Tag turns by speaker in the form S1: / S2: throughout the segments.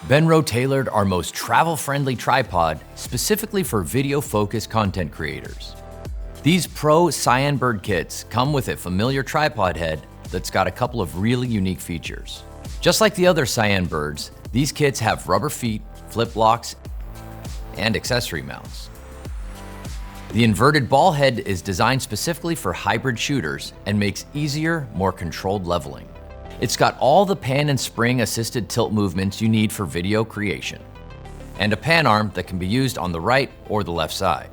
S1: Benro tailored our most travel-friendly tripod specifically for video-focused content creators. These pro Cyanbird kits come with a familiar tripod head that's got a couple of really unique features. Just like the other Cyanbirds, these kits have rubber feet, flip locks, and accessory mounts. The inverted ball head is designed specifically for hybrid shooters and makes easier, more controlled leveling. It's got all the pan and spring assisted tilt movements you need for video creation, and a pan arm that can be used on the right or the left side.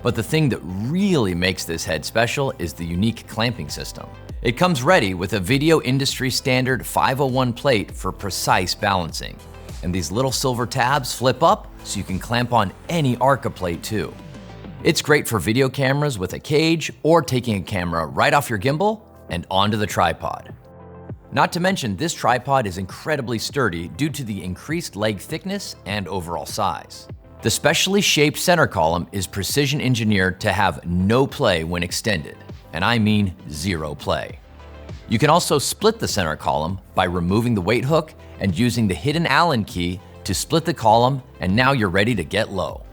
S1: But the thing that really makes this head special is the unique clamping system. It comes ready with a video industry standard 501 plate for precise balancing. And these little silver tabs flip up so you can clamp on any Arca plate too. It's great for video cameras with a cage or taking a camera right off your gimbal and onto the tripod. Not to mention, this tripod is incredibly sturdy due to the increased leg thickness and overall size. The specially shaped center column is precision engineered to have no play when extended, and I mean zero play. You can also split the center column by removing the weight hook and using the hidden Allen key to split the column, and now you're ready to get low.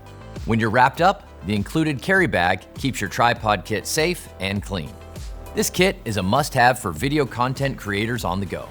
S1: When you're wrapped up, the included carry bag keeps your tripod kit safe and clean. This kit is a must-have for video content creators on the go.